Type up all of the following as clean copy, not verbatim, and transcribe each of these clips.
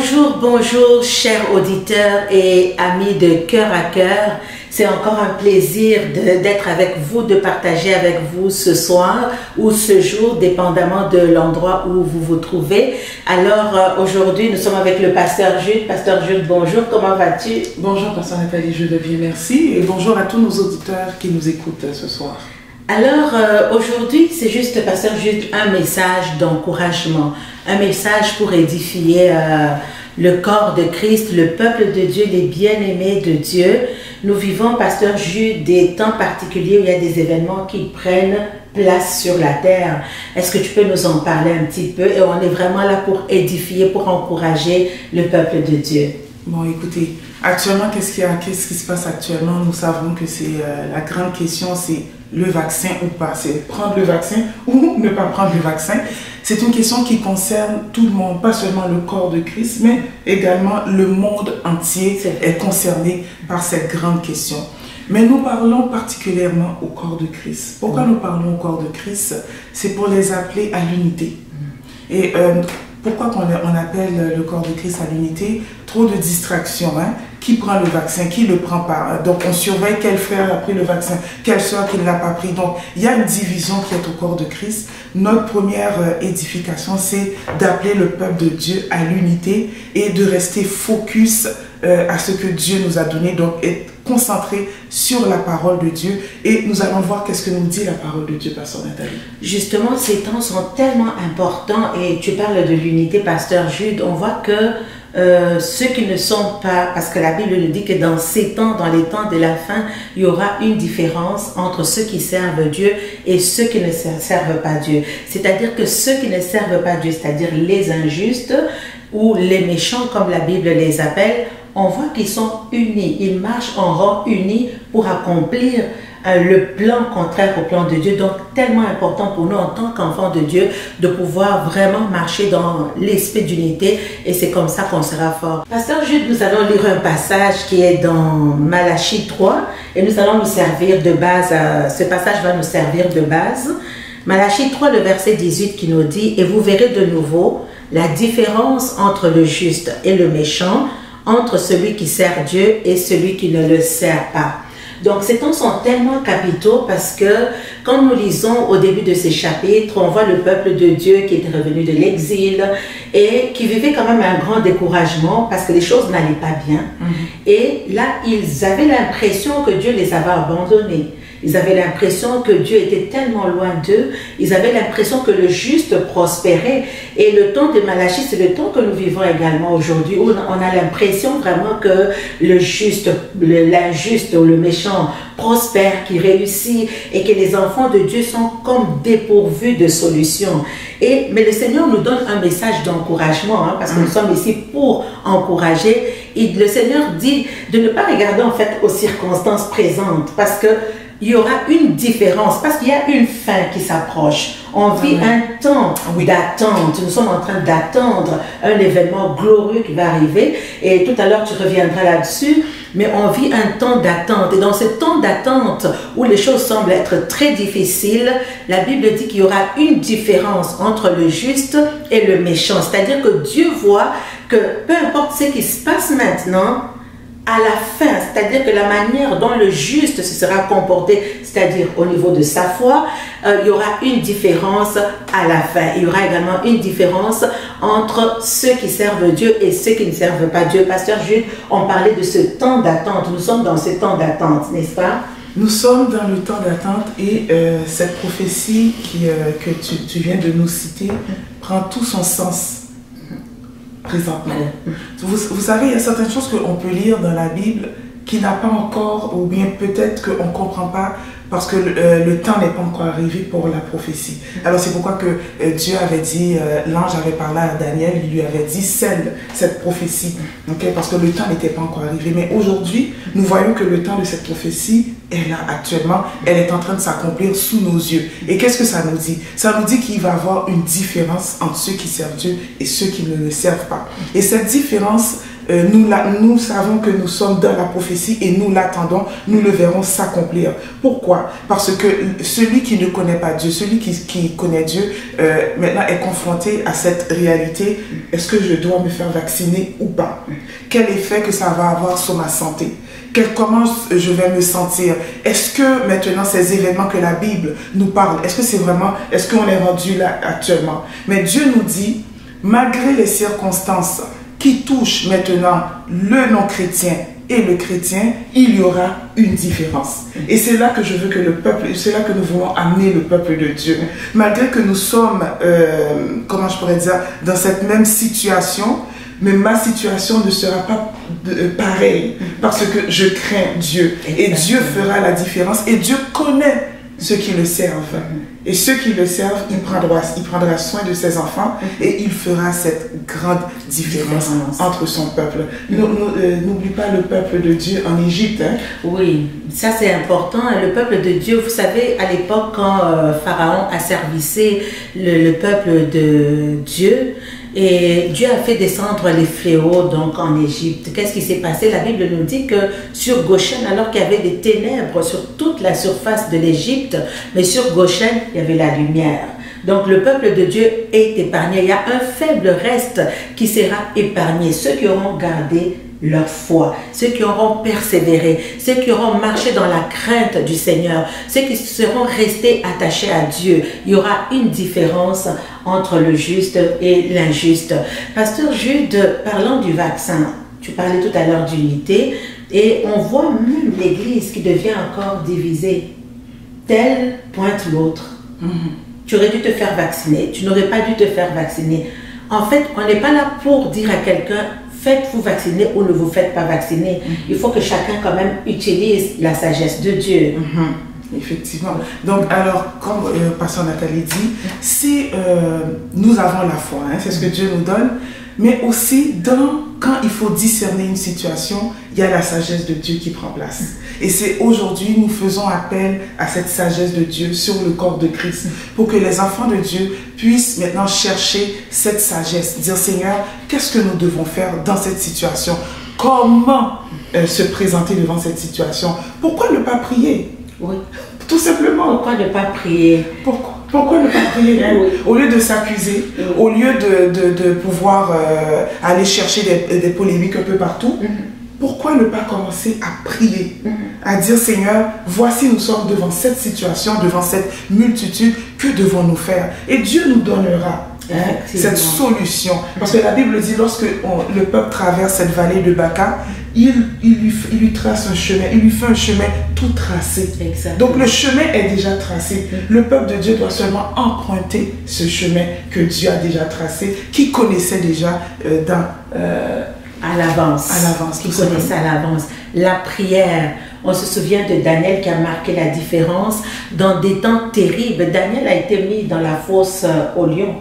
Bonjour, bonjour, chers auditeurs et amis de cœur à cœur. C'est encore un plaisir d'être avec vous, de partager avec vous ce soir ou ce jour, dépendamment de l'endroit où vous vous trouvez. Alors aujourd'hui, nous sommes avec le pasteur Jude. Pasteur Jude, bonjour, comment vas-tu? Bonjour, pasteur Nathalie, je vais bien, merci. Et bonjour à tous nos auditeurs qui nous écoutent ce soir. Alors aujourd'hui, c'est juste, pasteur Jude, un message d'encouragement, un message pour édifier le corps de Christ, le peuple de Dieu, les bien-aimés de Dieu. Nous vivons, pasteur Jude, des temps particuliers où il y a des événements qui prennent place sur la terre. Est-ce que tu peux nous en parler un petit peu? Et on est vraiment là pour édifier, pour encourager le peuple de Dieu. Bon, écoutez, actuellement, qu'est-ce qui se passe actuellement? Nous savons que c'est la grande question, c'est le vaccin ou pas. C'est prendre le vaccin ou ne pas prendre le vaccin. C'est une question qui concerne tout le monde, pas seulement le corps de Christ, mais également le monde entier est concerné par cette grande question. Mais nous parlons particulièrement au corps de Christ. Pourquoi nous parlons au corps de Christ? C'est pour les appeler à l'unité. Et pourquoi on appelle le corps de Christ à l'unité? Trop de distractions. Hein? Qui prend le vaccin? Qui ne le prend pas? Donc on surveille quel frère a pris le vaccin, quelle soeur qui ne l'a pas pris. Donc il y a une division qui est au corps de Christ. Notre première édification, c'est d'appeler le peuple de Dieu à l'unité et de rester focus à ce que Dieu nous a donné. Donc être concentré sur la parole de Dieu. Et nous allons voir qu'est-ce que nous dit la parole de Dieu, pasteur Nathalie. Justement, ces temps sont tellement importants et tu parles de l'unité, pasteur Jude. On voit que ceux qui ne sont pas, parce que la Bible nous dit que dans ces temps, dans les temps de la fin, il y aura une différence entre ceux qui servent Dieu et ceux qui ne servent pas Dieu. C'est-à-dire que ceux qui ne servent pas Dieu, c'est-à-dire les injustes ou les méchants, comme la Bible les appelle, on voit qu'ils sont unis, ils marchent en rang unis pour accomplir le plan contraire au plan de Dieu. Donc tellement important pour nous en tant qu'enfants de Dieu de pouvoir vraiment marcher dans l'esprit d'unité, et c'est comme ça qu'on sera fort. Pasteur Jude, nous allons lire un passage qui est dans Malachie 3 et nous allons nous servir de base, ce passage va nous servir de base. Malachie 3, le verset 18 qui nous dit: et vous verrez de nouveau la différence entre le juste et le méchant, entre celui qui sert Dieu et celui qui ne le sert pas. Donc ces temps sont tellement capitaux parce que quand nous lisons au début de ces chapitres, on voit le peuple de Dieu qui était revenu de l'exil et qui vivait quand même un grand découragement parce que les choses n'allaient pas bien. Et là, ils avaient l'impression que Dieu les avait abandonnés. Ils avaient l'impression que Dieu était tellement loin d'eux. Ils avaient l'impression que le juste prospérait. Et le temps de Malachie, c'est le temps que nous vivons également aujourd'hui, où on a l'impression vraiment que le juste, l'injuste ou le méchant prospère, qui réussit, et que les enfants de Dieu sont comme dépourvus de solutions. Mais le Seigneur nous donne un message d'encouragement, hein, parce que nous sommes ici pour encourager. Et le Seigneur dit de ne pas regarder en fait aux circonstances présentes, parce que il y aura une différence, parce qu'il y a une fin qui s'approche. On vit un temps d'attente. Nous sommes en train d'attendre un événement glorieux qui va arriver. Et tout à l'heure, tu reviendras là-dessus. Mais on vit un temps d'attente. Et dans ce temps d'attente, où les choses semblent être très difficiles, la Bible dit qu'il y aura une différence entre le juste et le méchant. C'est-à-dire que Dieu voit que peu importe ce qui se passe maintenant, à la fin, c'est-à-dire que la manière dont le juste se sera comporté, c'est-à-dire au niveau de sa foi, il y aura une différence à la fin. Il y aura également une différence entre ceux qui servent Dieu et ceux qui ne servent pas Dieu. Pasteur Jude, on parlait de ce temps d'attente. Nous sommes dans ce temps d'attente, n'est-ce pas? Nous sommes dans le temps d'attente et cette prophétie que tu viens de nous citer prend tout son sens présentement. Vous savez, il y a certaines choses qu'on peut lire dans la Bible qui n'a pas encore, ou bien peut-être qu'on ne comprend pas parce que le temps n'est pas encore arrivé pour la prophétie. Alors c'est pourquoi que Dieu avait dit, l'ange avait parlé à Daniel, il lui avait dit, scelle cette prophétie, parce que le temps n'était pas encore arrivé. Mais aujourd'hui, nous voyons que le temps de cette prophétie est là actuellement, elle est en train de s'accomplir sous nos yeux. Et qu'est-ce que ça nous dit? Ça nous dit qu'il va y avoir une différence entre ceux qui servent Dieu et ceux qui ne le servent pas. Et cette différence nous savons que nous sommes dans la prophétie et nous l'attendons, nous le verrons s'accomplir. Pourquoi? Parce que celui qui ne connaît pas Dieu, celui qui connaît Dieu, maintenant est confronté à cette réalité. Est-ce que je dois me faire vacciner ou pas? Quel effet que ça va avoir sur ma santé? Comment je vais me sentir? Est-ce que maintenant ces événements que la Bible nous parle, est-ce que c'est vraiment, est-ce qu'on est rendu là actuellement? Mais Dieu nous dit, malgré les circonstances qui touchent maintenant le non-chrétien et le chrétien, il y aura une différence. Et c'est là que je veux que le peuple, c'est là que nous voulons amener le peuple de Dieu. Malgré que nous sommes, comment je pourrais dire, dans cette même situation, mais ma situation ne sera pas pareille parce que je crains Dieu. Et Dieu fera la différence. Et Dieu connaît ceux qui le servent. Et ceux qui le servent, il prendra soin de ses enfants et il fera cette grande différence entre son peuple. N'oublie pas le peuple de Dieu en Égypte. Hein? Oui, ça c'est important. Le peuple de Dieu, vous savez, à l'époque quand Pharaon asservissait le peuple de Dieu, et Dieu a fait descendre les fléaux donc en Égypte. Qu'est-ce qui s'est passé? La Bible nous dit que sur Goshen, alors qu'il y avait des ténèbres sur toute la surface de l'Égypte, mais sur Goshen, il y avait la lumière. Donc le peuple de Dieu est épargné. Il y a un faible reste qui sera épargné. Ceux qui auront gardé leur foi, ceux qui auront persévéré, ceux qui auront marché dans la crainte du Seigneur, ceux qui seront restés attachés à Dieu. Il y aura une différence entre le juste et l'injuste. Pasteur Jude, parlant du vaccin, tu parlais tout à l'heure d'unité, et on voit même l'Église qui devient encore divisée. Tel pointe l'autre. Tu aurais dû te faire vacciner, tu n'aurais pas dû te faire vacciner. En fait, on n'est pas là pour dire à quelqu'un faites-vous vacciner ou ne vous faites pas vacciner. Il faut que chacun quand même utilise la sagesse de Dieu. Effectivement. Donc, alors, comme Pasteur Nathalie dit, si nous avons la foi, hein, c'est ce que Dieu nous donne, mais aussi quand il faut discerner une situation, il y a la sagesse de Dieu qui prend place. Et c'est aujourd'hui, nous faisons appel à cette sagesse de Dieu sur le corps de Christ, pour que les enfants de Dieu puissent maintenant chercher cette sagesse, dire Seigneur, qu'est-ce que nous devons faire dans cette situation? Comment se présenter devant cette situation? Pourquoi ne pas prier? Oui. Tout simplement. Pourquoi ne pas prier? Pourquoi ne pas prier? Oui. Au lieu de s'accuser, au lieu de pouvoir aller chercher des polémiques un peu partout, pourquoi ne pas commencer à prier, à dire Seigneur, voici nous sommes devant cette situation, devant cette multitude, que devons-nous faire? Et Dieu nous donnera cette solution. Parce que la Bible dit, lorsque le peuple traverse cette vallée de Baca, il lui trace un chemin, il lui fait un chemin tout tracé. Exactement. Donc le chemin est déjà tracé. Le peuple de Dieu doit seulement emprunter ce chemin que Dieu a déjà tracé, qu'il connaissait déjà à l'avance. Qui connaissait à l'avance. La prière. On se souvient de Daniel qui a marqué la différence dans des temps terribles. Daniel a été mis dans la fosse au lion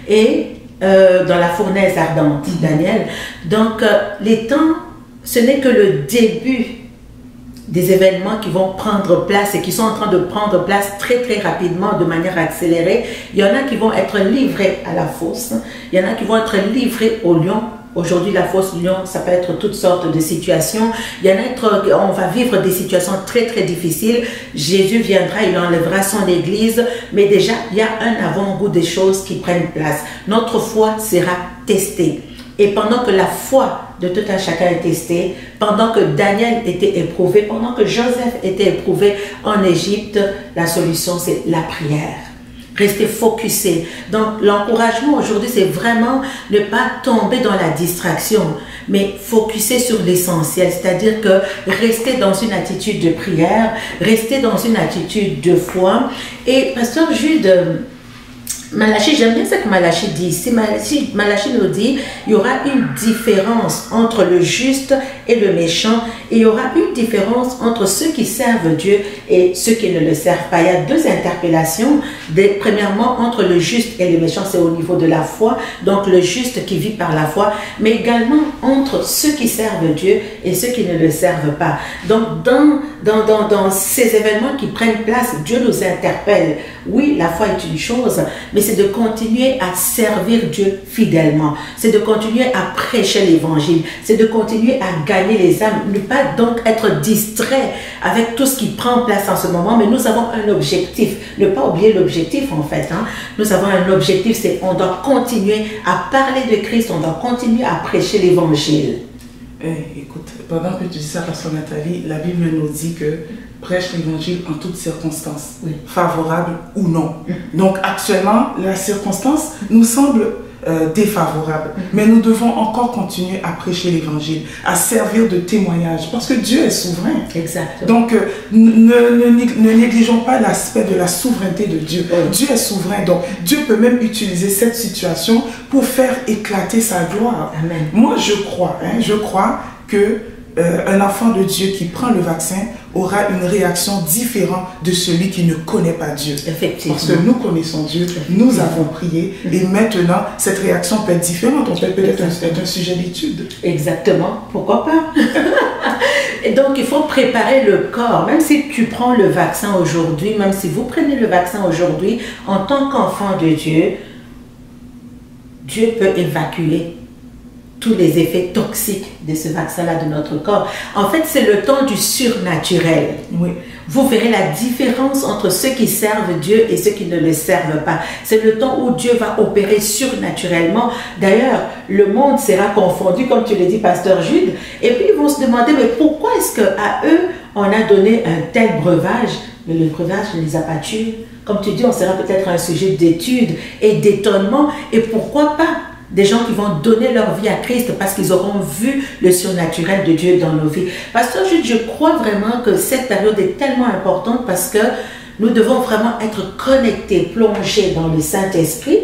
et dans la fournaise ardente, Daniel. Donc les temps, ce n'est que le début des événements qui vont prendre place et qui sont en train de prendre place très très rapidement de manière accélérée. Il y en a qui vont être livrés à la fosse, il y en a qui vont être livrés au lion. Aujourd'hui, la fosse lion, ça peut être toutes sortes de situations. Il y en a, on va vivre des situations très très difficiles. Jésus viendra, il enlèvera son église, mais déjà, il y a un avant-goût des choses qui prennent place. Notre foi sera testée. Et pendant que la foi de tout un chacun est testée, pendant que Daniel était éprouvé, pendant que Joseph était éprouvé en Égypte, la solution c'est la prière. Rester focusé. Donc l'encouragement aujourd'hui c'est vraiment ne pas tomber dans la distraction, mais focuser sur l'essentiel, c'est-à-dire que rester dans une attitude de prière, rester dans une attitude de foi. Et Pasteur Jude, Malachie, j'aime bien ce que Malachie dit. Si Malachie nous dit, il y aura une différence entre le juste et le méchant, et il y aura une différence entre ceux qui servent Dieu et ceux qui ne le servent pas. Il y a deux interpellations. Premièrement, entre le juste et le méchant, c'est au niveau de la foi, donc le juste qui vit par la foi, mais également entre ceux qui servent Dieu et ceux qui ne le servent pas. Donc, dans ces événements qui prennent place, Dieu nous interpelle. Oui, la foi est une chose, mais mais c'est de continuer à servir Dieu fidèlement. C'est de continuer à prêcher l'évangile. C'est de continuer à gagner les âmes. Ne pas donc être distrait avec tout ce qui prend place en ce moment, mais nous avons un objectif. Ne pas oublier l'objectif en fait. Nous avons un objectif, c'est on doit continuer à parler de Christ, on doit continuer à prêcher l'évangile. Écoute, pendant que tu dis ça, Pasteur Nathalie, la Bible nous dit que prêche l'évangile en toutes circonstances, favorables ou non. Donc actuellement, la circonstance nous semble défavorable, mais nous devons encore continuer à prêcher l'évangile, à servir de témoignage, parce que Dieu est souverain. Exactement. Donc ne négligeons pas l'aspect de la souveraineté de Dieu. Dieu est souverain, donc Dieu peut même utiliser cette situation pour faire éclater sa gloire. Amen. Moi je crois que un enfant de Dieu qui prend le vaccin aura une réaction différente de celui qui ne connaît pas Dieu. Effectivement. Parce que nous connaissons Dieu, nous avons prié, et maintenant, cette réaction peut être différente. On peut peut-être être un sujet d'étude. Exactement. Pourquoi pas? Et donc, il faut préparer le corps. Même si tu prends le vaccin aujourd'hui, même si vous prenez le vaccin aujourd'hui, en tant qu'enfant de Dieu, Dieu peut évacuer tous les effets toxiques de ce vaccin-là de notre corps. En fait, c'est le temps du surnaturel. Oui. Vous verrez la différence entre ceux qui servent Dieu et ceux qui ne le servent pas. C'est le temps où Dieu va opérer surnaturellement. D'ailleurs, le monde sera confondu, comme tu le dis, Pasteur Jude. Et puis, ils vont se demander, mais pourquoi est-ce qu'à eux, on a donné un tel breuvage, mais le breuvage ne les a pas tués? Comme tu dis, on sera peut-être un sujet d'étude et d'étonnement. Et pourquoi pas des gens qui vont donner leur vie à Christ parce qu'ils auront vu le surnaturel de Dieu dans nos vies. Pasteur Jude, je crois vraiment que cette période est tellement importante parce que nous devons vraiment être connectés, plongés dans le Saint-Esprit,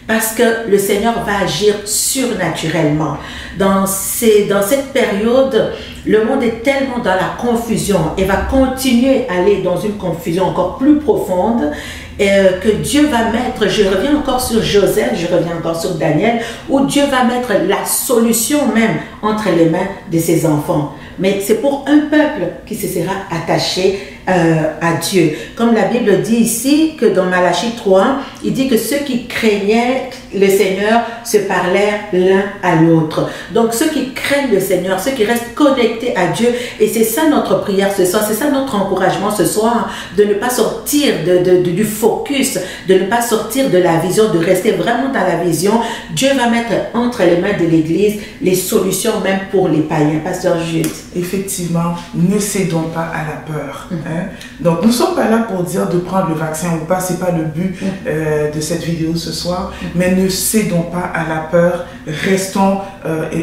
parce que le Seigneur va agir surnaturellement. Dans cette période, le monde est tellement dans la confusion et va continuer à aller dans une confusion encore plus profonde, que Dieu va mettre, je reviens encore sur Joseph, je reviens encore sur Daniel, où Dieu va mettre la solution même entre les mains de ses enfants. Mais c'est pour un peuple qui se sera attaché à Dieu. Comme la Bible dit ici, que dans Malachie 3, il dit que ceux qui craignaient le Seigneur se parlèrent l'un à l'autre. Donc ceux qui craignent le Seigneur, ceux qui restent connectés à Dieu, et c'est ça notre prière ce soir, c'est ça notre encouragement ce soir, de ne pas sortir du focus, de ne pas sortir de la vision, de rester vraiment dans la vision. Dieu va mettre entre les mains de l'Église les solutions même pour les païens. Pasteur Jude. Effectivement, ne cédons pas à la peur. Donc, nous ne sommes pas là pour dire de prendre le vaccin ou pas, ce n'est pas le but de cette vidéo ce soir, mais ne cédons pas à la peur, restons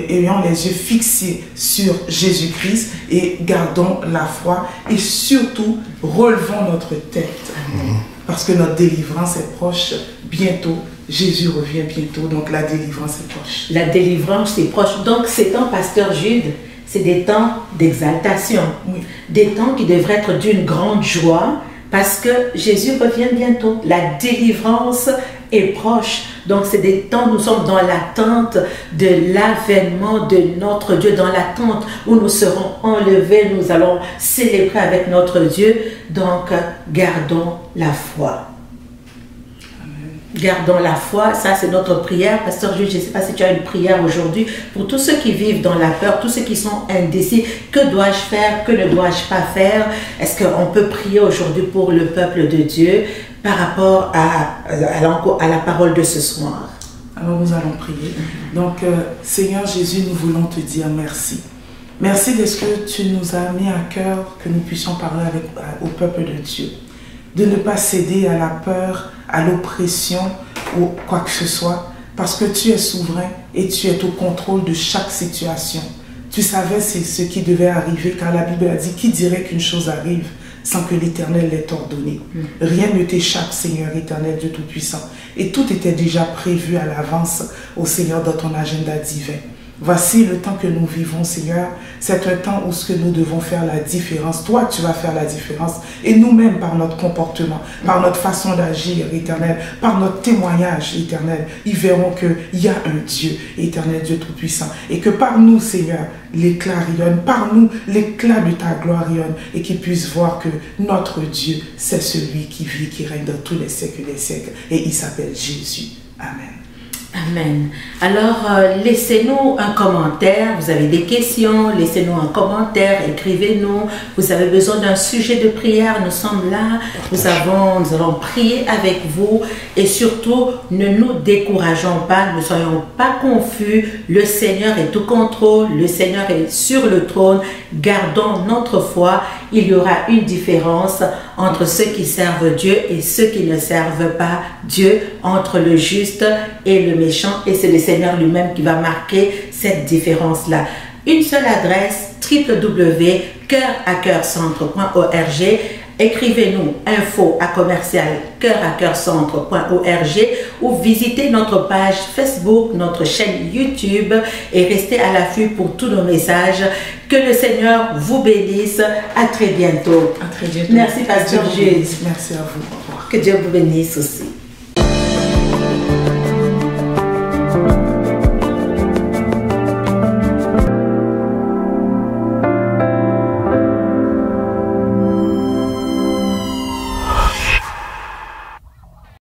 ayant les yeux fixés sur Jésus-Christ et gardons la foi et surtout relevons notre tête parce que notre délivrance est proche bientôt. Jésus revient bientôt, donc la délivrance est proche. La délivrance est proche. Donc, ces temps, Pasteur Jude, c'est des temps d'exaltation, des temps qui devraient être d'une grande joie parce que Jésus revient bientôt. La délivrance est proche. Donc, c'est des temps où nous sommes dans l'attente de l'avènement de notre Dieu, dans l'attente où nous serons enlevés, nous allons célébrer avec notre Dieu. Donc, gardons la foi. Gardons la foi, ça c'est notre prière. Pasteur Jude, je ne sais pas si tu as une prière aujourd'hui pour tous ceux qui vivent dans la peur, tous ceux qui sont indécis. Que dois-je faire? Que ne dois-je pas faire? Est-ce qu'on peut prier aujourd'hui pour le peuple de Dieu par rapport à la parole de ce soir? Alors nous allons prier. Donc Seigneur Jésus, nous voulons te dire merci. Merci de ce que tu nous as mis à cœur, que nous puissions parler au peuple de Dieu. De ne pas céder à la peur, à l'oppression ou quoi que ce soit, parce que tu es souverain et tu es au contrôle de chaque situation. Tu savais ce qui devait arriver, car la Bible a dit, qui dirait qu'une chose arrive sans que l'Éternel l'ait ordonné? Rien ne t'échappe, Seigneur éternel, Dieu Tout-Puissant. Et tout était déjà prévu à l'avance, au Seigneur, dans ton agenda divin. Voici le temps que nous vivons, Seigneur. C'est un temps où ce que nous devons faire la différence. Toi, tu vas faire la différence. Et nous-mêmes, par notre comportement, par notre façon d'agir, Éternel, par notre témoignage, Éternel, ils verront qu'il y a un Dieu, Éternel, Dieu Tout-Puissant. Et que par nous, Seigneur, l'éclat rayonne. Par nous, l'éclat de ta gloire rayonne. Et qu'ils puissent voir que notre Dieu, c'est celui qui vit, qui règne dans tous les siècles des siècles. Et il s'appelle Jésus. Amen. Amen. Alors, laissez-nous un commentaire. Vous avez des questions, laissez-nous un commentaire, écrivez-nous. Vous avez besoin d'un sujet de prière, nous sommes là. Nous allons prier avec vous. Et surtout, ne nous décourageons pas, ne soyons pas confus. Le Seigneur est au contrôle, le Seigneur est sur le trône. Gardons notre foi. Il y aura une différence entre ceux qui servent Dieu et ceux qui ne servent pas Dieu, entre le juste et le méchant, et c'est le Seigneur lui-même qui va marquer cette différence-là. Une seule adresse, www.coeuraccoeurcentre.org. Écrivez-nous info@commercial-coeuraccoeurcentre.org ou visitez notre page Facebook, notre chaîne YouTube et restez à l'affût pour tous nos messages. Que le Seigneur vous bénisse. À très bientôt. À très bientôt. Merci, Pasteur Jude. Merci à vous. Au revoir. Que Dieu vous bénisse aussi.